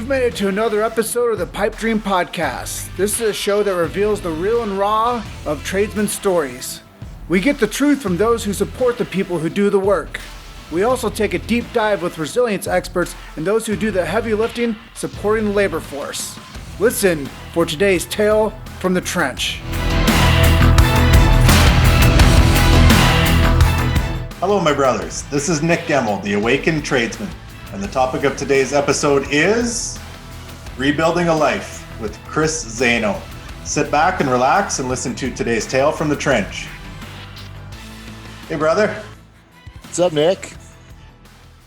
made it to another episode of the Pipe Dream Podcast. This is a show that reveals the real and raw of tradesmen's stories. We get the truth from those who support the people who do the work. We also take a deep dive with resilience experts and those who do the heavy lifting supporting the labor force. Listen for today's tale from the trench. Hello, my brothers. This is Nick Gemmel, the Awakened Tradesman, and the topic of today's episode is Rebuilding a Life with Chris Zaino. Sit back and relax and listen to today's tale from the trench. Hey, brother. What's up, Nick?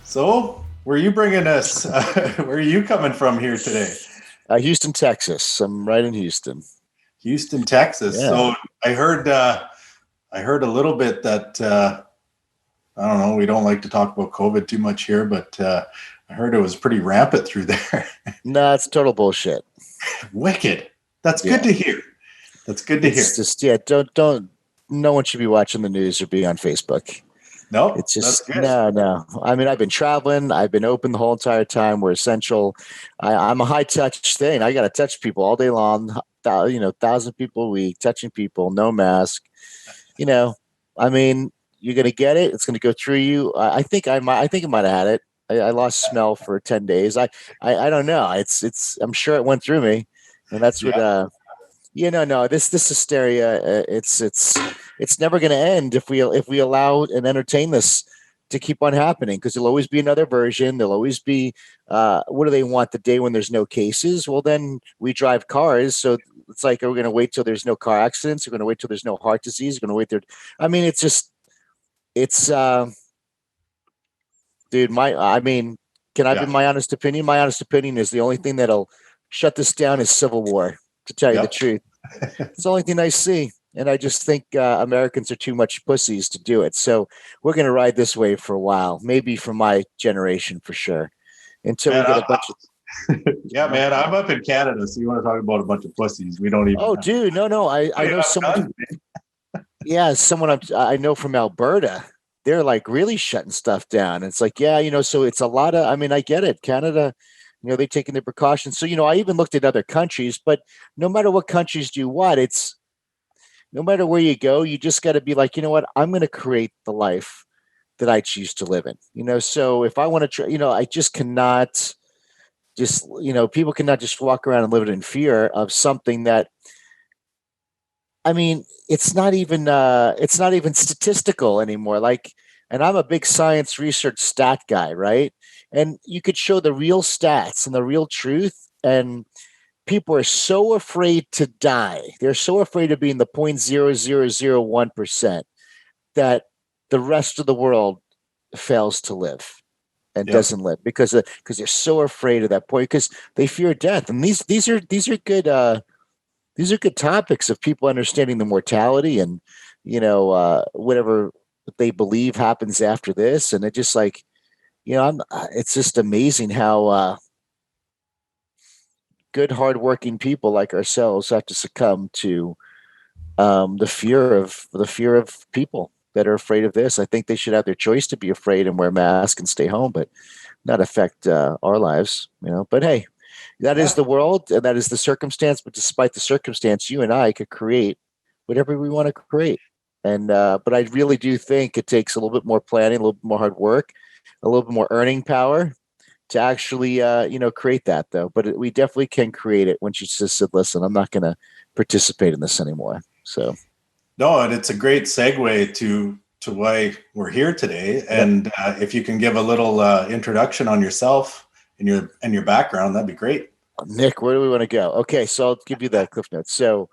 So, where are you bringing us? Where are you coming from here today? Houston, Texas. I'm right in Houston. Houston, Texas. Yeah. So I heard a little bit that I don't know. We don't like to talk about COVID too much here, but I heard it was pretty rampant through there. No, it's total bullshit. Wicked. That's good to hear. That's good to hear. It's just don't. No one should be watching the news or be on Facebook. No, it's just no. I mean, I've been traveling. I've been open the whole entire time. We're essential. I'm a high touch thing. I got to touch people all day long. 1,000 people a week, touching people, no mask. I mean, you're gonna get it. It's gonna go through you. I think I might have had it. I lost smell for 10 days. I don't know. It's. I'm sure it went through me, and that's what. No. This hysteria. It's never going to end if we allow and entertain this to keep on happening, because there'll always be another version. There'll always be what do they want the day when there's no cases? Well, then we drive cars, so it's like, are we going to wait till there's no car accidents? We're going to wait till there's no heart disease. We're going to wait there. I mean, dude. Can I give my honest opinion? My honest opinion is the only thing that'll shut this down is civil war. To tell you the truth, it's the only thing I see. And I just think Americans are too much pussies to do it. So we're going to ride this wave for a while, maybe for my generation for sure, until we get a bunch of. Yeah, man, I'm up in Canada, so you want to talk about a bunch of pussies? We don't even. Oh, dude, no, I know someone. Someone I know from Alberta. They're like really shutting stuff down. It's like, so it's a lot of. I mean, I get it, Canada. They're taking their precautions. So, I even looked at other countries, but no matter what countries do what, it's no matter where you go, you just got to be like, you know what, I'm going to create the life that I choose to live in. So if I want to try, I just cannot people cannot just walk around and live in fear of something that, I mean, it's not even statistical anymore. Like, and I'm a big science research stat guy, right? And you could show the real stats and the real truth, and people are so afraid to die. They're so afraid of being the 0.0001% that the rest of the world fails to live and doesn't live because they're so afraid of that point, because they fear death. And these are good topics of people understanding the mortality and whatever they believe happens after this. And it just like, it's just amazing how good, hardworking people like ourselves have to succumb to the fear of people that are afraid of this. I think they should have their choice to be afraid and wear masks and stay home, but not affect our lives. But hey, that is the world and that is the circumstance. But despite the circumstance, you and I could create whatever we want to create. And but I really do think it takes a little bit more planning, a little bit more hard work, a little bit more earning power to actually, create that, though. But we definitely can create it once you just said, listen, I'm not going to participate in this anymore. So, no, and it's a great segue to why we're here today. And if you can give a little introduction on yourself and your background, that'd be great. Nick, where do we want to go? Okay, so I'll give you the cliff notes. So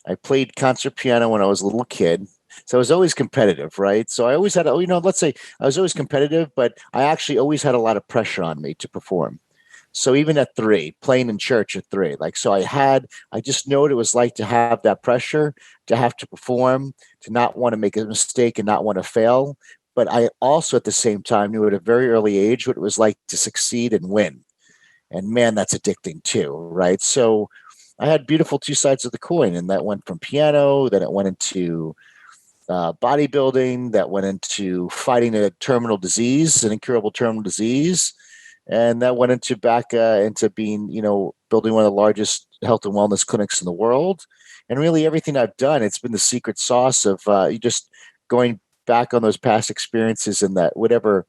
I played concert piano when I was a little kid. So I was always competitive, right? So I always had, let's say I was always competitive, but I actually always had a lot of pressure on me to perform. So even at 3, playing in church at 3, I just know what it was like to have that pressure, to have to perform, to not want to make a mistake and not want to fail. But I also at the same time knew at a very early age what it was like to succeed and win. And man, that's addicting too, right? So I had beautiful two sides of the coin, and that went from piano, then it went into bodybuilding, that went into fighting a terminal disease, an incurable terminal disease, And that went into into being, building one of the largest health and wellness clinics in the world. And really everything I've done, it's been the secret sauce of you just going back on those past experiences, and that whatever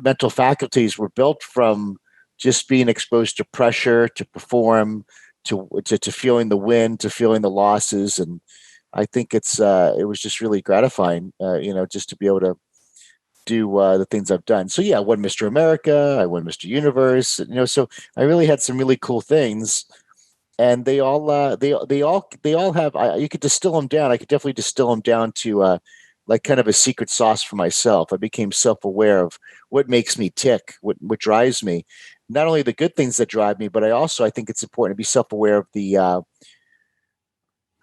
mental faculties were built from just being exposed to pressure, to perform, to feeling the win, to feeling the losses. And I think it was just really gratifying, just to be able to do the things I've done. So yeah, I won Mr. America, I won Mr. Universe, so I really had some really cool things. And they all have, you could distill them down. I could definitely distill them down to like kind of a secret sauce for myself. I became self-aware of what makes me tick, what drives me, not only the good things that drive me, but I think it's important to be self-aware of the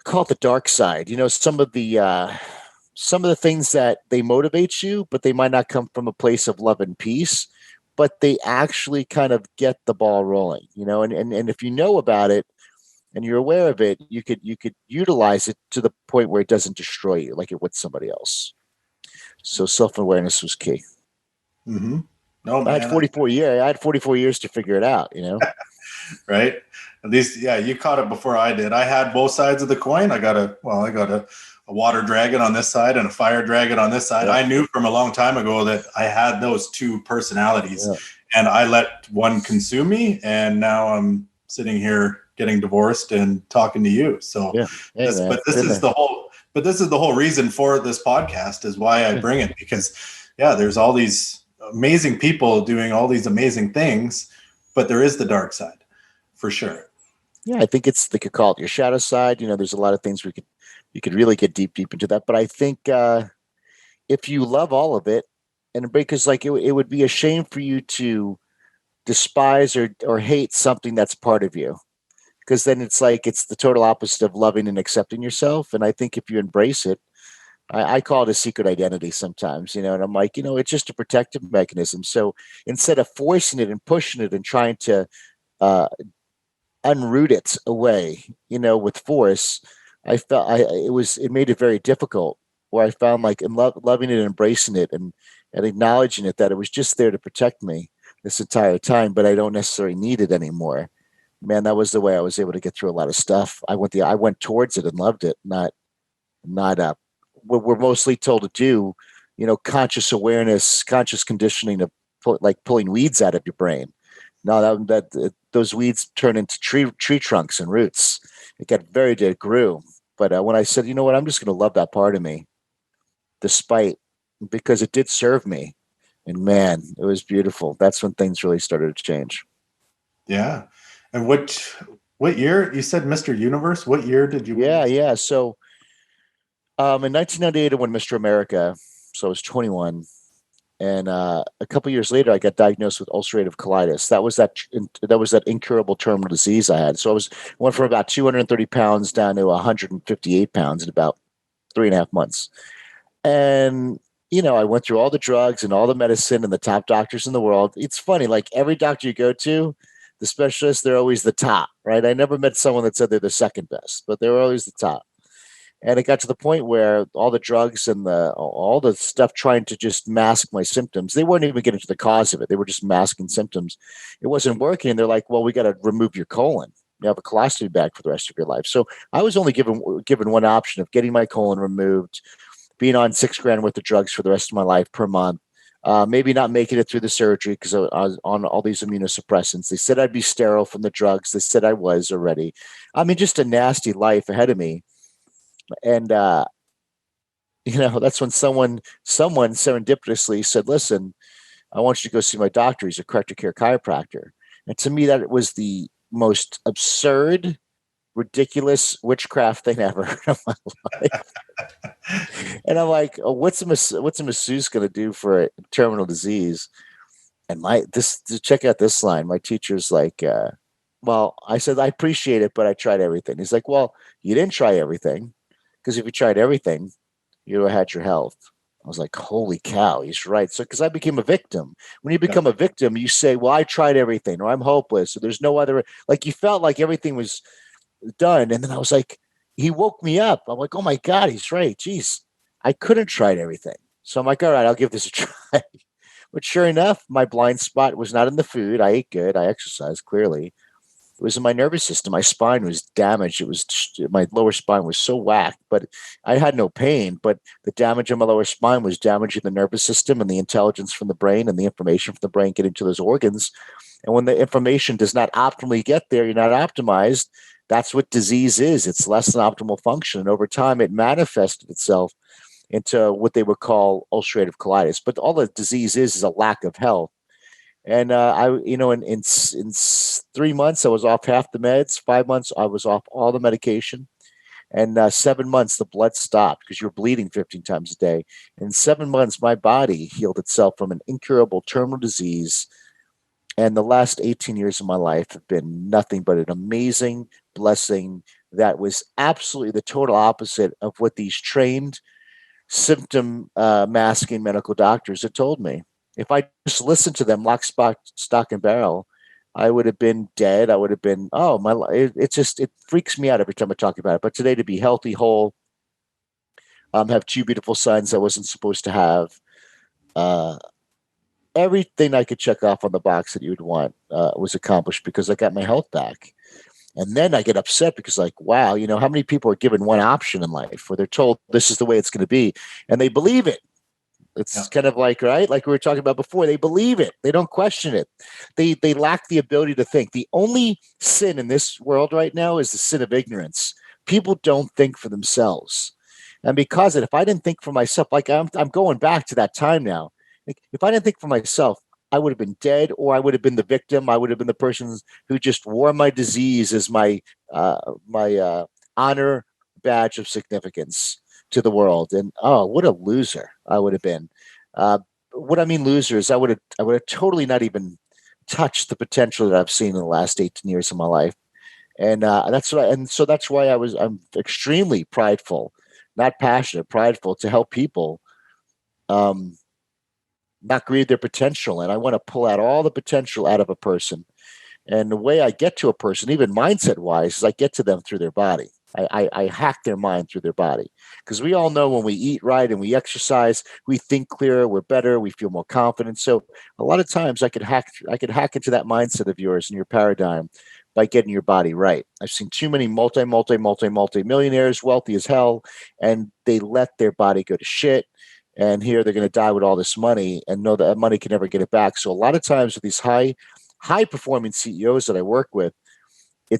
call it the dark side. Some of the things that they motivate you, but they might not come from a place of love and peace, but they actually kind of get the ball rolling, and if you know about it and you're aware of it, you could utilize it to the point where it doesn't destroy you like it would somebody else. So self-awareness was key. Mm-hmm. No, man. I had 44 years. I had 44 years to figure it out, Right. At least, yeah, you caught it before I did. I had both sides of the coin. I got a water dragon on this side and a fire dragon on this side. Yeah. I knew from a long time ago that I had those two personalities, and I let one consume me. And now I'm sitting here getting divorced and talking to you. So, this is the whole reason for this podcast, is why I bring it, because there's all these amazing people doing all these amazing things, but there is the dark side for sure. Yeah, I think they could call it your shadow side. There's a lot of things you could really get deep into that. But I think if you love all of it, and because like it would be a shame for you to despise or hate something that's part of you, because then it's the total opposite of loving and accepting yourself. And I think if you embrace it, I call it a secret identity sometimes, and I'm like, it's just a protective mechanism. So instead of forcing it and pushing it and trying to unroot it away, with force, I felt it made it very difficult, where I found like in loving it and embracing it and acknowledging it, that it was just there to protect me this entire time, but I don't necessarily need it anymore. Man, that was the way I was able to get through a lot of stuff. I went towards it and loved it, not what we're mostly told to do, conscious awareness, conscious conditioning of pulling weeds out of your brain. No, those weeds turn into tree trunks and roots. It grew. But when I said, you know what, I'm just going to love that part of me, because it did serve me. And man, it was beautiful. That's when things really started to change. Yeah. And what year? You said Mr. Universe. What year did you win? Yeah. So in 1998, I won Mr. America. So I was 21. And a couple years later, I got diagnosed with ulcerative colitis. That was that incurable terminal disease I had. So I went from about 230 pounds down to 158 pounds in about 3.5 months. And, I went through all the drugs and all the medicine and the top doctors in the world. It's funny, like every doctor you go to, the specialists, they're always the top, right? I never met someone that said they're the second best, but they were always the top. And it got to the point where all the drugs and all the stuff trying to just mask my symptoms, they weren't even getting to the cause of it. They were just masking symptoms. It wasn't working. They're like, well, we got to remove your colon. You have a colostomy bag for the rest of your life. So I was only given one option of getting my colon removed, being on $6,000 worth of drugs for the rest of my life per month, maybe not making it through the surgery because I was on all these immunosuppressants. They said I'd be sterile from the drugs. They said I was already. I mean, just a nasty life ahead of me. And, that's when someone serendipitously said, listen, I want you to go see my doctor. He's a corrective care chiropractor. And to me, that was the most absurd, ridiculous witchcraft thing ever in my life. And I'm like, oh, what's a masseuse going to do for a terminal disease? And check out this line. My teacher's like, well, I said, I appreciate it, but I tried everything. He's like, well, you didn't try everything. Because if you tried everything, you would have had your health. I was like, holy cow, he's right. So, because I became a victim. When you become a victim, you say, well, I tried everything, or I'm hopeless, or there's no other. Like, you felt like everything was done. And then I was like, he woke me up. I'm like, oh my God, he's right. Jeez, I couldn't try everything. So I'm like, all right, I'll give this a try. But sure enough, my blind spot was not in the food. I ate good. I exercised clearly. It was in my nervous system. My spine was damaged. It was my lower spine was so whacked, but I had no pain. But the damage in my lower spine was damaging the nervous system and the intelligence from the brain and the information from the brain getting to those organs. And when the information does not optimally get there, you're not optimized. That's what disease is. It's less than optimal function. And over time, it manifested itself into what they would call ulcerative colitis. But all the disease is a lack of health. And in 3 months, I was off half the meds. 5 months, I was off all the medication. And 7 months, the blood stopped because you're bleeding 15 times a day. In 7 months, my body healed itself from an incurable terminal disease. And the last 18 years of my life have been nothing but an amazing blessing that was absolutely the total opposite of what these trained symptom masking medical doctors had told me. If I just listened to them, lock, stock, and barrel, I would have been dead. I would have been, it freaks me out every time I talk about it. But today, to be healthy, whole, have 2 beautiful sons I wasn't supposed to have, everything I could check off on the box that you would want was accomplished because I got my health back. And then I get upset because, like, wow, how many people are given one option in life where they're told this is the way it's going to be, and they believe it. It's kind of like, right? Like we were talking about before, they believe it. They don't question it. They lack the ability to think. The only sin in this world right now is the sin of ignorance. People don't think for themselves. And because if I didn't think for myself, like I'm going back to that time now. Like, if I didn't think for myself, I would have been dead, or I would have been the victim. I would have been the person who just wore my disease as my honor badge of significance to the world. And what a loser I would have been. What I mean loser is I would have totally not even touched the potential that I've seen in the last 18 years of my life. And that's why I'm extremely prideful, not passionate, prideful to help people not grieve their potential. And I want to pull out all the potential out of a person. And the way I get to a person, even mindset wise, is I get to them through their body. I hack their mind through their body, because we all know when we eat right and we exercise, we think clearer, we're better, we feel more confident. So a lot of times I could hack into that mindset of yours and your paradigm by getting your body right. I've seen too many multi-millionaires, wealthy as hell, and they let their body go to shit. And here they're going to die with all this money and know that money can never get it back. So a lot of times with these high performing CEOs that I work with,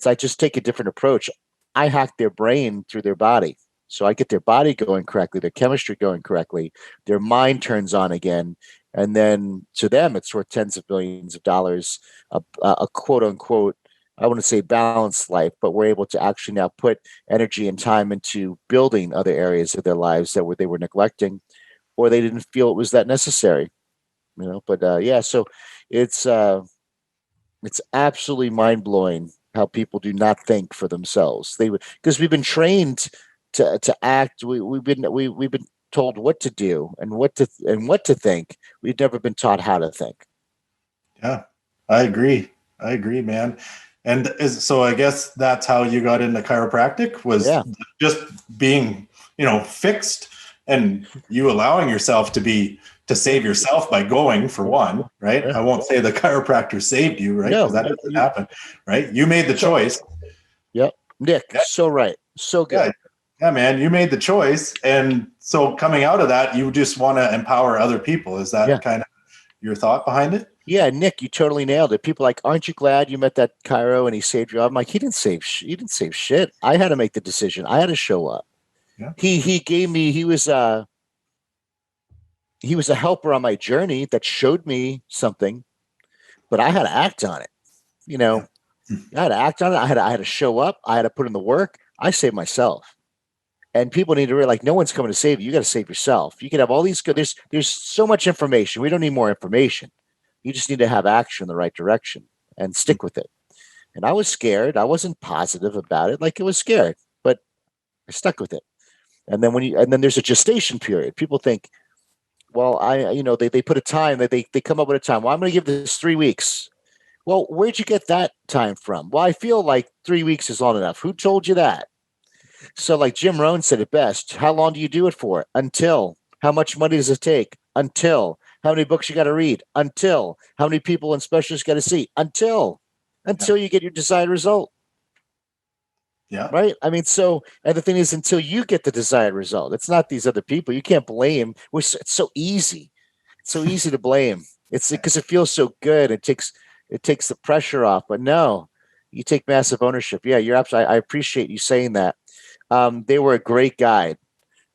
I just take a different approach. I hack their brain through their body. So I get their body going correctly, their chemistry going correctly, their mind turns on again. And then to them, it's worth tens of billions of dollars, a quote unquote, I wouldn't say balanced life, but we're able to actually now put energy and time into building other areas of their lives that they were neglecting, or they didn't feel it was that necessary. But so it's absolutely mind blowing how people do not think for themselves. Because we've been trained to act. We've been told what to do and what to think. We've never been taught how to think. Yeah, I agree, man. And so I guess that's how you got into chiropractic, was just being, fixed, and you allowing yourself to save yourself by going, for one, right? Yeah. I won't say the chiropractor saved you, right? Because that doesn't happen, right? You made the choice. Yep. Nick, so right. So good. Yeah, man, you made the choice. And so coming out of that, you just want to empower other people. Is that kind of your thought behind it? Yeah, Nick, you totally nailed it. People are like, aren't you glad you met that chiro and he saved you? I'm like, he didn't save shit. I had to make the decision. I had to show up. Yeah. He gave me, he was a helper on my journey that showed me something, but I had to act on it. I had to act on it. I had to show up. I had to put in the work. I saved myself. And people need to realize, no one's coming to save you. You got to save yourself. You can have all these good, there's so much information. We don't need more information. You just need to have action in the right direction and stick with it. And I was scared. I wasn't positive about it. Like, I was scared, but I stuck with it. And then then there's a gestation period. People think, well, they put a time that they come up with a time. Well, I'm going to give this 3 weeks. Well, where'd you get that time from? Well, I feel like 3 weeks is long enough. Who told you that? So like Jim Rohn said it best, how long do you do it for? Until. How much money does it take? Until. how many books you got to read, until how many people and specialists got to see, until you get your desired result. Yeah. Right. I mean, and the thing is, until you get the desired result, it's not these other people. You can't blame. It's so easy. It's so easy to blame. It's because it feels so good. It takes the pressure off. But no, you take massive ownership. Yeah, you're absolutely. I appreciate you saying that. They were a great guide,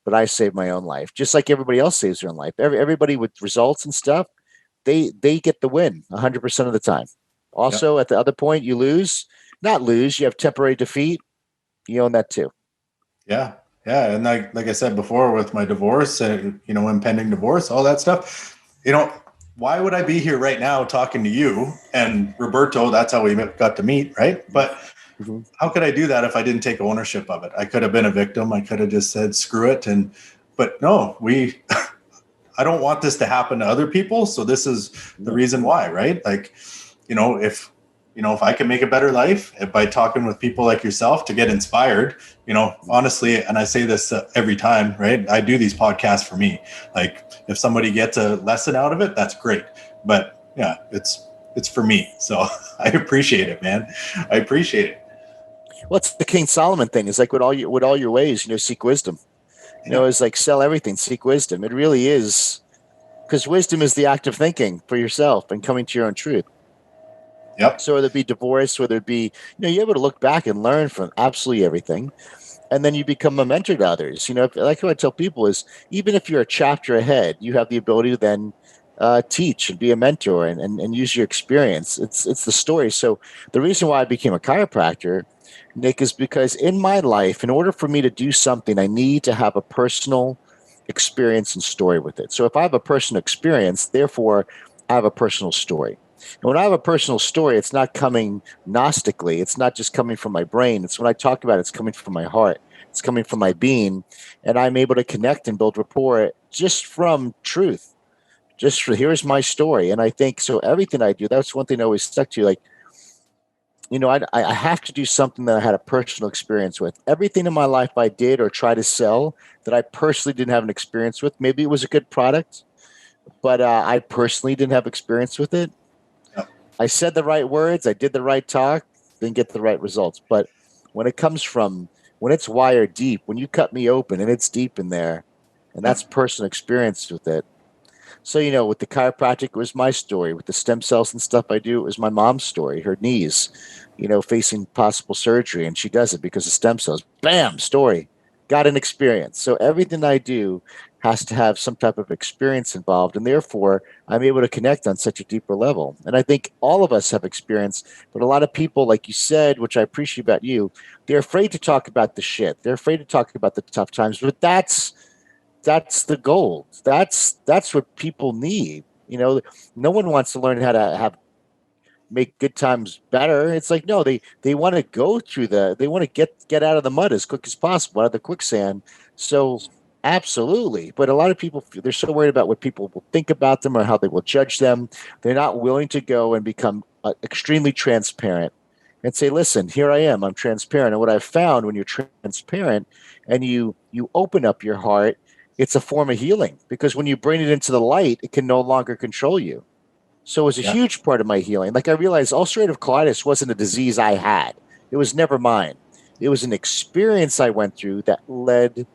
but I saved my own life, just like everybody else saves their own life. Everybody with results and stuff, they get the win 100% of the time. Also, at the other point, you lose. Not lose. You have temporary defeat. You own that too. Yeah. Yeah. And like I said before, with my divorce and, impending divorce, all that stuff, why would I be here right now talking to you and Roberto? That's how we got to meet. Right. But how could I do that if I didn't take ownership of it? I could have been a victim. I could have just said, screw it. But no, I don't want this to happen to other people. So this is the reason why, right? Like, if I can make a better life by talking with people like yourself to get inspired, honestly, and I say this every time, right? I do these podcasts for me. Like, if somebody gets a lesson out of it, that's great. But yeah, it's for me. So I appreciate it, man. I appreciate it. Well, it's the King Solomon thing. It's like with all your ways, seek wisdom. It's like sell everything, seek wisdom. It really is, because wisdom is the act of thinking for yourself and coming to your own truth. Yep. So whether it be divorce, whether it be, you're able to look back and learn from absolutely everything. And then you become a mentor to others. Like what I tell people is, even if you're a chapter ahead, you have the ability to then teach and be a mentor and use your experience. It's the story. So the reason why I became a chiropractor, Nick, is because in my life, in order for me to do something, I need to have a personal experience and story with it. So if I have a personal experience, therefore I have a personal story. And when I have a personal story, it's not coming gnostically. It's not just coming from my brain. It's when I talk about it, it's coming from my heart. It's coming from my being. And I'm able to connect and build rapport just from truth. Here's my story. And I think, so everything I do, that's one thing I always stuck to. Like, I have to do something that I had a personal experience with. Everything in my life I did or try to sell that I personally didn't have an experience with. Maybe it was a good product, but I personally didn't have experience with it. I said the right words, I did the right talk, didn't get the right results. But when it's wired deep, when you cut me open and it's deep in there, and that's personal experience with it. So, with the chiropractic, it was my story. With the stem cells and stuff I do, it was my mom's story, her knees, facing possible surgery. And she does it because of stem cells. Bam, story. Got an experience. So everything I do has to have some type of experience involved. And therefore, I'm able to connect on such a deeper level. And I think all of us have experience. But a lot of people, like you said, which I appreciate about you, they're afraid to talk about the shit. They're afraid to talk about the tough times. But that's the gold. That's what people need. No one wants to learn how to make good times better. It's like, no, they want to go through they want to get out of the mud as quick as possible, out of the quicksand. So absolutely. But a lot of people, they're so worried about what people will think about them or how they will judge them. They're not willing to go and become extremely transparent and say, listen, here I am, I'm transparent. And what I've found, when you're transparent and you open up your heart, it's a form of healing, because when you bring it into the light, it can no longer control you. So it was a huge part of my healing. Like, I realized ulcerative colitis wasn't a disease I had. It was never mine. It was an experience I went through that led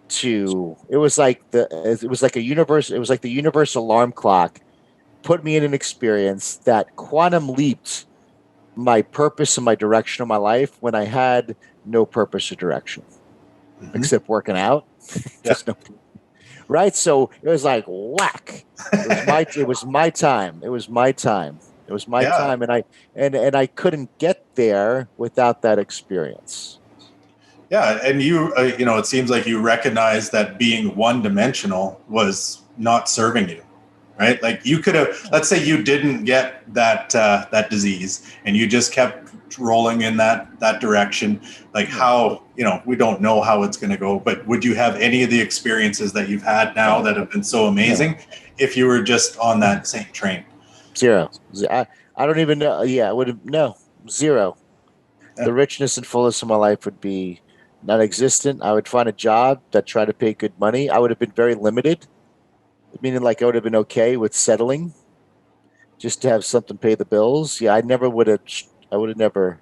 to, it was like the universe alarm clock put me in an experience that quantum leaped my purpose and my direction of my life when I had no purpose or direction except working out. There's no, right? So it was like whack. It was my time. It was my time. And I couldn't get there without that experience. Yeah, and you, it seems like you recognize that being one-dimensional was not serving you, right? Like, you could have, let's say you didn't get that disease, and you just kept rolling in that direction. Like, how, we don't know how it's going to go, but would you have any of the experiences that you've had now that have been so amazing if you were just on that same train? Zero. I don't even know. Yeah, I would have, no, zero. The richness and fullness of my life would be non-existent. I would find a job that tried to pay good money. I would have been very limited. Meaning like I would have been okay with settling just to have something pay the bills. Yeah, I would have never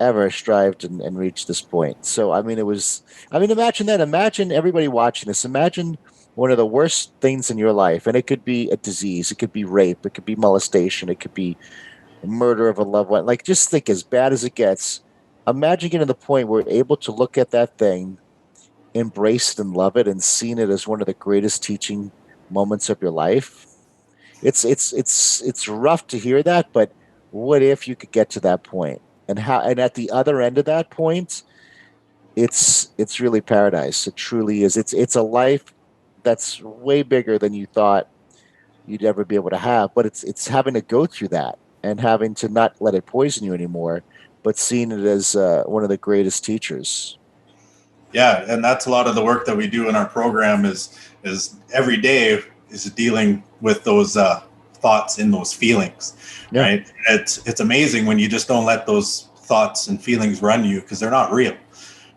ever strived and reached this point. So, I mean, imagine that. Imagine everybody watching this. Imagine one of the worst things in your life. And it could be a disease, it could be rape, it could be molestation, it could be murder of a loved one. Like, just think as bad as it gets. Imagine getting to the point where you're able to look at that thing, embrace it and love it, and seeing it as one of the greatest teaching moments of your life. It's rough to hear that, but what if you could get to that point? And at the other end of that point, it's really paradise. It truly is. It's a life that's way bigger than you thought you'd ever be able to have. But it's having to go through that and having to not let it poison you anymore, but seeing it as one of the greatest teachers. Yeah, and that's a lot of the work that we do in our program is every day is dealing with those thoughts and those feelings, Yeah. right? It's amazing when you just don't let those thoughts and feelings run you because they're not real,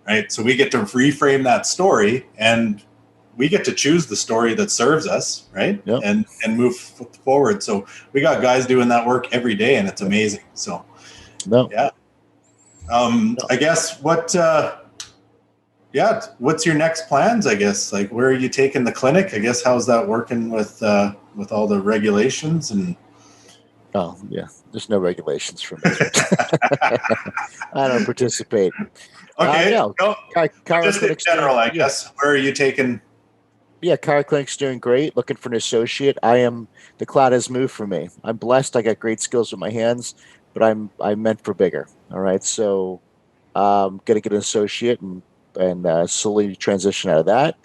right? So we get to reframe that story, and we get to choose the story that serves us, right? Yep. And move forward. So we got guys doing that work every day, and it's amazing. So yeah. I guess what's your next plans? I guess, like, where are you taking the clinic? I guess, how's that working with all the regulations and? Oh yeah, there's no regulations for me. I don't participate. Okay, no. Just in general, I guess. Where are you taking? Yeah, Car Clinic's doing great. Looking for an associate. The cloud has moved for me. I'm blessed. I got great skills with my hands, but I'm meant for bigger. All right, so gonna get an associate and slowly transition out of that.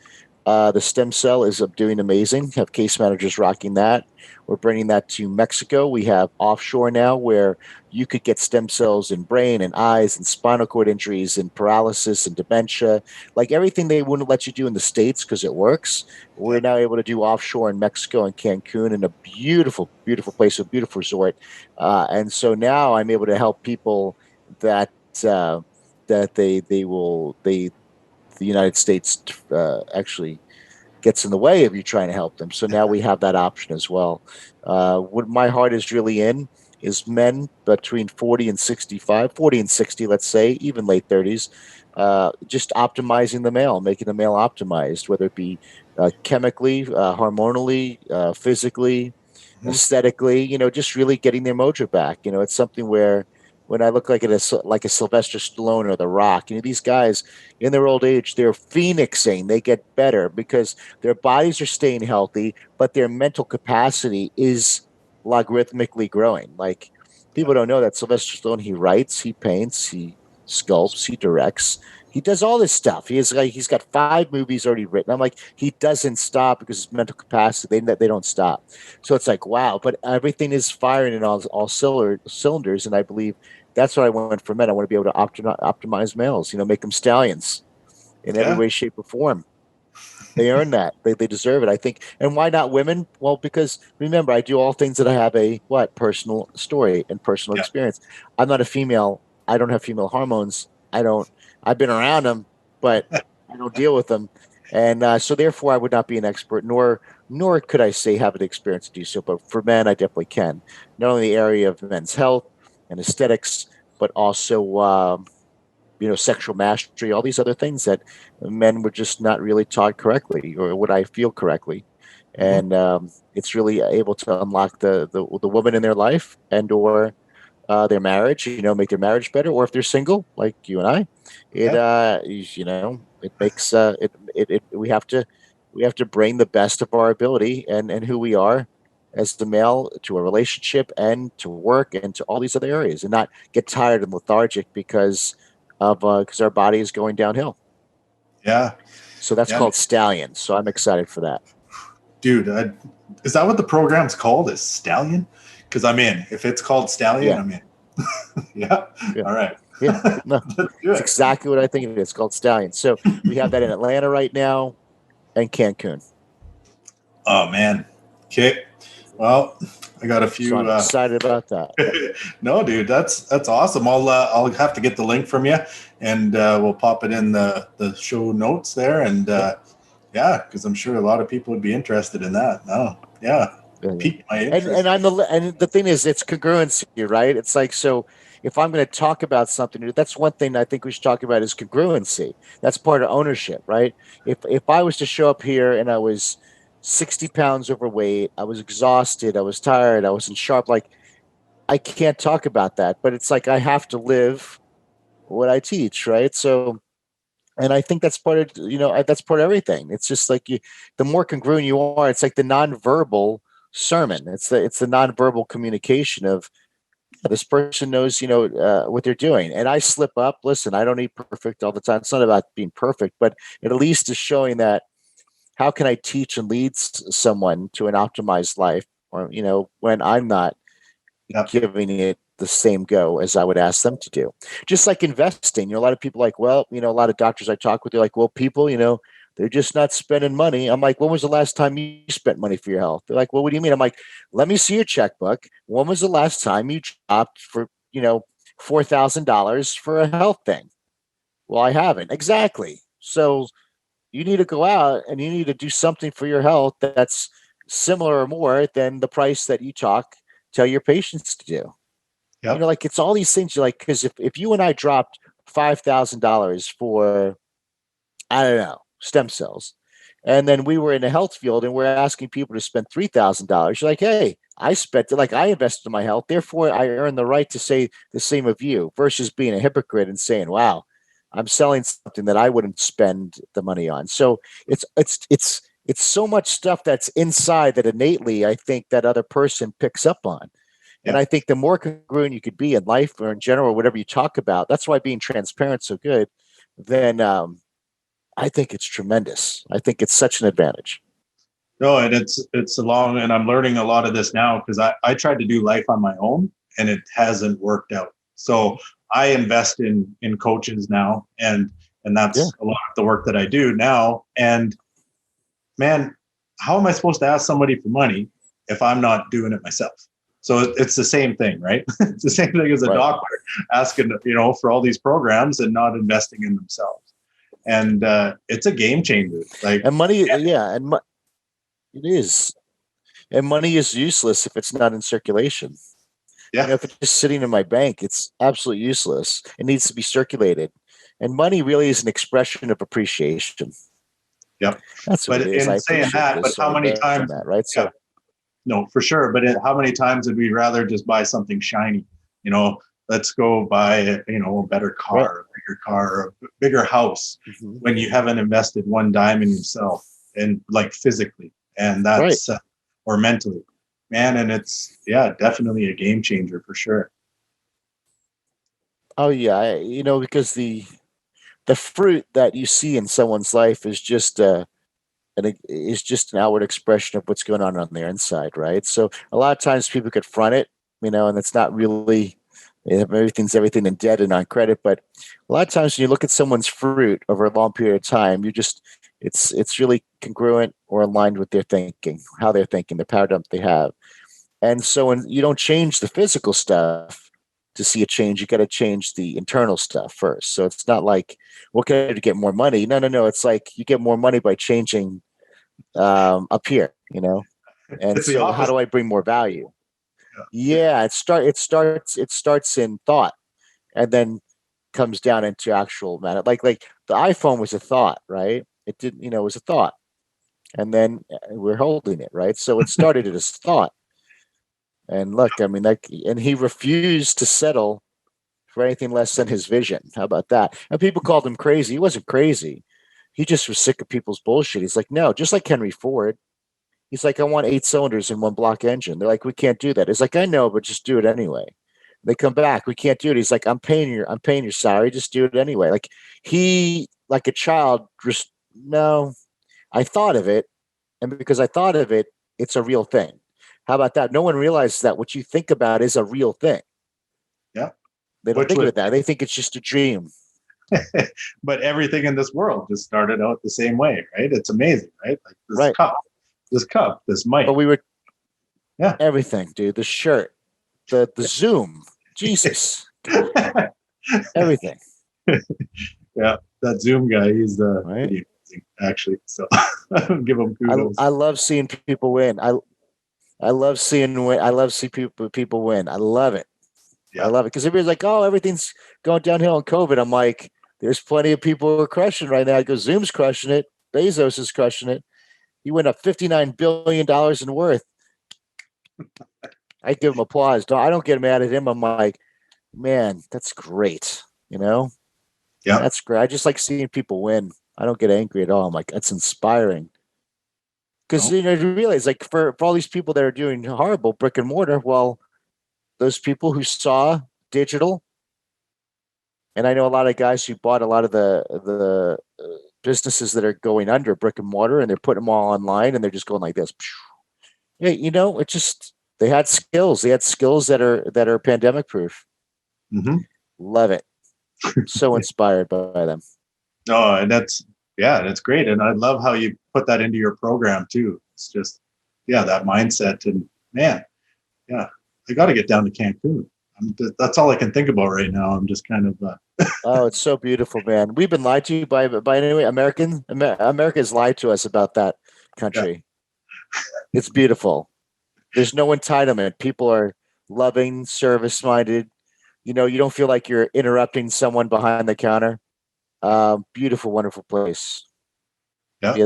The stem cell is doing amazing. Have case managers rocking that. We're bringing that to Mexico. We have offshore now where you could get stem cells in brain and eyes and spinal cord injuries and paralysis and dementia, like everything they wouldn't let you do in the States because it works. We're now able to do offshore in Mexico and Cancun, in a beautiful, beautiful place, a beautiful resort. And so now I'm able to help people that the United States actually gets in the way of you trying to help them. So now we have that option as well. What my heart is really in is men between 40 and 65, 40 and 60, let's say, even late 30s, just optimizing the male, making the male optimized, whether it be chemically, hormonally, physically, aesthetically, just really getting their mojo back. It's something where when I look like a Sylvester Stallone or The Rock, these guys in their old age, they're phoenixing. They get better because their bodies are staying healthy, but their mental capacity is logarithmically growing. Like, people don't know that Sylvester Stallone, he writes, he paints, he sculpts, he directs. He does all this stuff. He's got 5 movies already written. I'm like, he doesn't stop because his mental capacity, they don't stop. So it's like, wow, but everything is firing in all cylinders. And I believe that's what I want for men. I want to be able to optimize males, make them stallions in every way, shape, or form. They earn that. They deserve it, I think. And why not women? Well, because remember, I do all things that I have a personal story and personal experience. I'm not a female. I don't have female hormones. I've been around them, but I don't deal with them. And so therefore I would not be an expert, nor could I say have an experience to do so. But for men, I definitely can. Not only the area of men's health and aesthetics, but also sexual mastery, all these other things that men were just not really taught correctly, or what I feel correctly. And it's really able to unlock the woman in their life or their marriage, make their marriage better. Or if they're single, like you and I, it makes we have to bring the best of our ability and who we are as the male to a relationship and to work and to all these other areas, and not get tired and lethargic because our body is going downhill. Yeah. So that's called Stallion. So I'm excited for that. Dude, is that what the program's called? Is Stallion? Because I'm in. If it's called Stallion, I'm in. Yeah. All right. Yeah. No, it's exactly what I think it is. It's called Stallion. So we have that in Atlanta right now and Cancun. Oh, man. Okay. Well, I got a few. So I'm excited about that. No, dude, that's awesome. I'll have to get the link from you, and we'll pop it in the show notes there. And Yeah, because I'm sure a lot of people would be interested in that. No, yeah, piqued my interest. And the thing is, it's congruency, right? It's like, so if I'm going to talk about something, that's one thing I think we should talk about is congruency. That's part of ownership, right? If I was to show up here and I was 60 pounds overweight, I was exhausted, I was tired, I wasn't sharp, like I can't talk about that. But it's like I have to live what I teach, right? So, and I think that's part of, that's part of everything. It's just like the more congruent you are, it's like the nonverbal sermon. It's the nonverbal communication of this person knows, what they're doing. And I slip up. Listen, I don't need perfect all the time. It's not about being perfect, but it at least is showing that how can I teach and lead someone to an optimized life, or when I'm not giving it the same go as I would ask them to do. Just like investing, a lot of people like, well, a lot of doctors I talk with, they're like, well, people, they're just not spending money. I'm like, when was the last time you spent money for your health? They're like, well, what do you mean? I'm like, let me see your checkbook. When was the last time you dropped for, $4,000 for a health thing? Well, I haven't. Exactly. So you need to go out and you need to do something for your health that's similar or more than the price that you tell your patients to do. Yep. Like it's all these things. You're like, because if you and I dropped $5,000 for, I don't know, stem cells, and then we were in the health field and we're asking people to spend $3,000, you're like, hey, I spent it, like I invested in my health, therefore I earn the right to say the same of you, versus being a hypocrite and saying, wow, I'm selling something that I wouldn't spend the money on. So it's so much stuff that's inside that innately I think that other person picks up on. And I think the more congruent you could be in life or in general, whatever you talk about, that's why being transparent is so good. Then I think it's tremendous. I think it's such an advantage. No, and it's long, and I'm learning a lot of this now because I tried to do life on my own and it hasn't worked out. So I invest in coaches now, and that's a lot of the work that I do now. And man, how am I supposed to ask somebody for money if I'm not doing it myself? So it's the same thing, right? It's the same thing as a doctor asking, for all these programs and not investing in themselves. And it's a game changer. Like, and money, it is. And money is useless if it's not in circulation. Yeah. If it's just sitting in my bank, it's absolutely useless. It needs to be circulated. And money really is an expression of appreciation. Yep. That's what it is. In saying that, but how many times, right? So. No, for sure. But how many times would we rather just buy something shiny? Let's go buy, a better car, a bigger car, a bigger house, when you haven't invested one dime in yourself, and like physically, and that's or mentally, man. And it's definitely a game changer for sure. Oh yeah, because the fruit that you see in someone's life is just and it is just an outward expression of what's going on their inside, right? So a lot of times people could front it, and it's not really everything's everything and dead and on credit. But a lot of times when you look at someone's fruit over a long period of time, it's really congruent or aligned with their thinking, how they're thinking, the paradigm they have. And so when you don't change the physical stuff to see a change, you got to change the internal stuff first. So it's not like, what can I do to get more money? No. It's like you get more money by changing up here, And so how do I bring more value? Yeah, it starts in thought and then comes down into actual matter. Like the iPhone was a thought, right? It didn't, it was a thought. And then we're holding it, right? So it started as thought. And look, and he refused to settle for anything less than his vision. How about that? And people called him crazy. He wasn't crazy. He just was sick of people's bullshit. He's like, no, just like Henry Ford. He's like, I want 8 cylinders in one block engine. They're like, we can't do that. It's like, I know, but just do it anyway. They come back, we can't do it. He's like, I'm paying your salary. Just do it anyway. Like he, like a child, just no. I thought of it, and because I thought of it, it's a real thing. How about that? No one realizes that what you think about is a real thing. Yeah. They don't think of it that. They think it's just a dream. But everything in this world just started out the same way, right? It's amazing, right? Like this cup, this mic. But we were everything, dude. The shirt, the Zoom, Jesus. Everything. Yeah, that Zoom guy, he's the amazing, actually. So give them kudos. I love seeing people win. I love seeing win. I love see people win. I love it. Yeah. I love it because everybody's like, "Oh, everything's going downhill in COVID." I'm like, "There's plenty of people who are crushing right now." I go, "Zoom's crushing it. Bezos is crushing it. He went up $59 billion in worth." I give him applause. I don't get mad at him. I'm like, man, that's great. Yeah. That's great. I just like seeing people win. I don't get angry at all. I'm like, that's inspiring. Because you realize, like, for all these people that are doing horrible brick and mortar, well, those people who saw digital, and I know a lot of guys who bought a lot of the businesses that are going under brick and mortar, and they're putting them all online, and they're just going like this. Yeah, it just they had skills. They had skills that are pandemic proof. Mm-hmm. Love it. So inspired by them. Oh, and that's great. And I love how you put that into your program too. It's just, that mindset. And man, I got to get down to Cancun. That's all I can think about right now. I'm just kind of. Oh, it's so beautiful, man. We've been lied to by anyway. America's lied to us about that country. Yeah. It's beautiful. There's no entitlement. People are loving, service-minded. You don't feel like you're interrupting someone behind the counter. Beautiful, wonderful place. Yeah.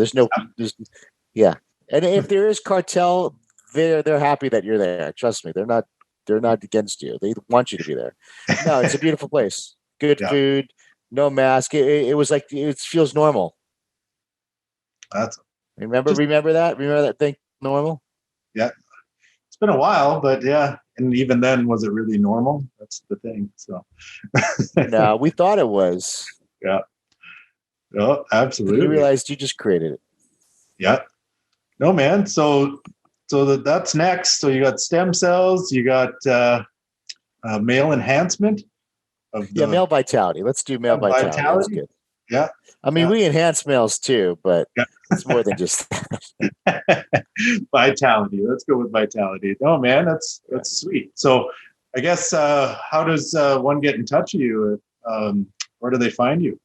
Yeah. And if there is cartel, they're happy that you're there. Trust me, they're not against you. They want you to be there. No, it's a beautiful place. Good food, no mask. It was like it feels normal. Remember that thing normal? Yeah. It's been a while, but yeah. And even then, was it really normal? That's the thing. So no, we thought it was. Yeah. Oh, absolutely. You realized you just created it. Yeah. No, man. So that's next. So you got stem cells, you got male enhancement of male vitality. Let's do male vitality. That's good. Yeah. I mean, we enhance males too, but it's more than just vitality. Let's go with vitality. Oh man, that's sweet. So I guess how does one get in touch with you? Where do they find you?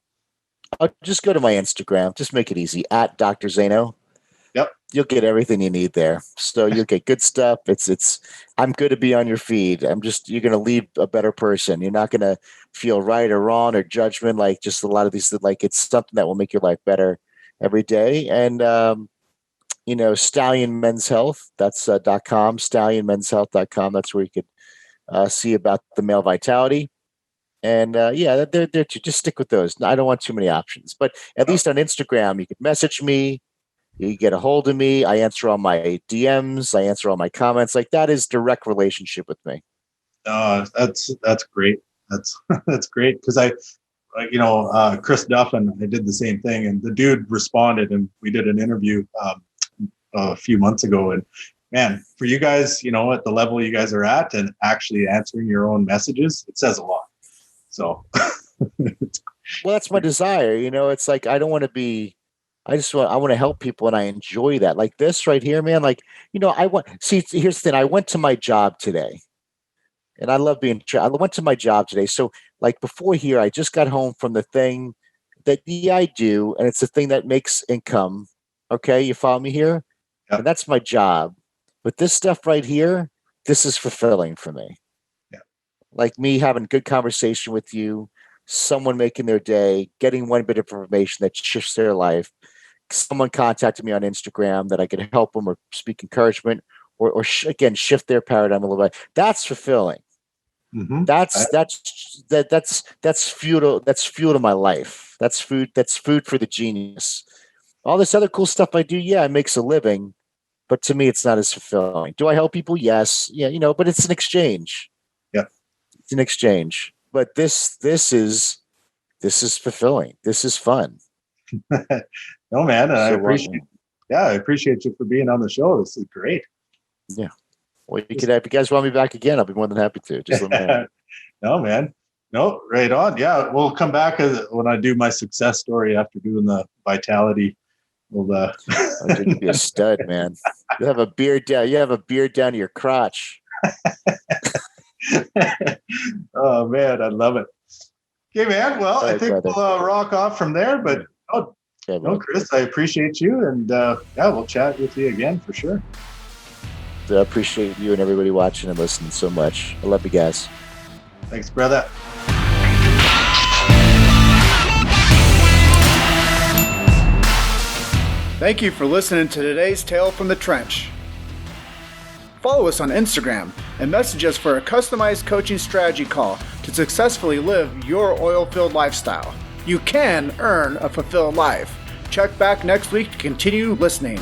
I'll just go to my Instagram. Just make it easy at Dr. Zaino. Yep. You'll get everything you need there. So you'll get good stuff. I'm good to be on your feed. You're going to leave a better person. You're not going to feel right or wrong or judgment. Like just a lot of these, like it's something that will make your life better every day. And, Stallion Men's Health, that's .com, stallionmenshealth.com. That's where you could see about the male vitality. And they're just stick with those. I don't want too many options, but at least on Instagram, you could message me. You get a hold of me. I answer all my DMs. I answer all my comments. Like that is direct relationship with me. That's great. That's great. Cause Chris Duffin, I did the same thing and the dude responded and we did an interview a few months ago. And man, for you guys, at the level you guys are at and actually answering your own messages, it says a lot. So. Well, that's my desire. It's like, I don't want to be, I want to help people and I enjoy that. Like this right here, man. Like, here's the thing. I went to my job today and I love I went to my job today. So like before here, I just got home from the thing that I do. And it's the thing that makes income. Okay. You follow me here? Yep. And that's my job. But this stuff right here, this is fulfilling for me. Yeah. Like me having good conversation with you, someone making their day, getting one bit of information that shifts their life. Someone contacted me on Instagram that I could help them or speak encouragement or again, shift their paradigm a little bit. That's fulfilling. Mm-hmm. That's fuel. That's fuel to my life. That's food for the genius. All this other cool stuff I do. Yeah, it makes a living, but to me, it's not as fulfilling. Do I help people? Yes. Yeah. But it's an exchange. Yeah. It's an exchange. But this is fulfilling. This is fun. No, man, I appreciate you for being on the show. This is great. Yeah. Well, if you guys want me back again, I'll be more than happy to. Just let me know. No, man. No, right on. Yeah, we'll come back when I do my success story after doing the vitality. We'll you'd be a stud, man. You have a beard down. You have a beard down to your crotch. Oh man, I love it. Okay, man. Well, I think we'll rock off from there. But Okay, no, Chris, I appreciate you, and we'll chat with you again for sure. I appreciate you and everybody watching and listening so much. I love you guys. Thanks, brother. Thank you for listening to today's Tale from the Trench. Follow us on Instagram and message us for a customized coaching strategy call to successfully live your oil-filled lifestyle. You can earn a fulfilled life. Check back next week to continue listening.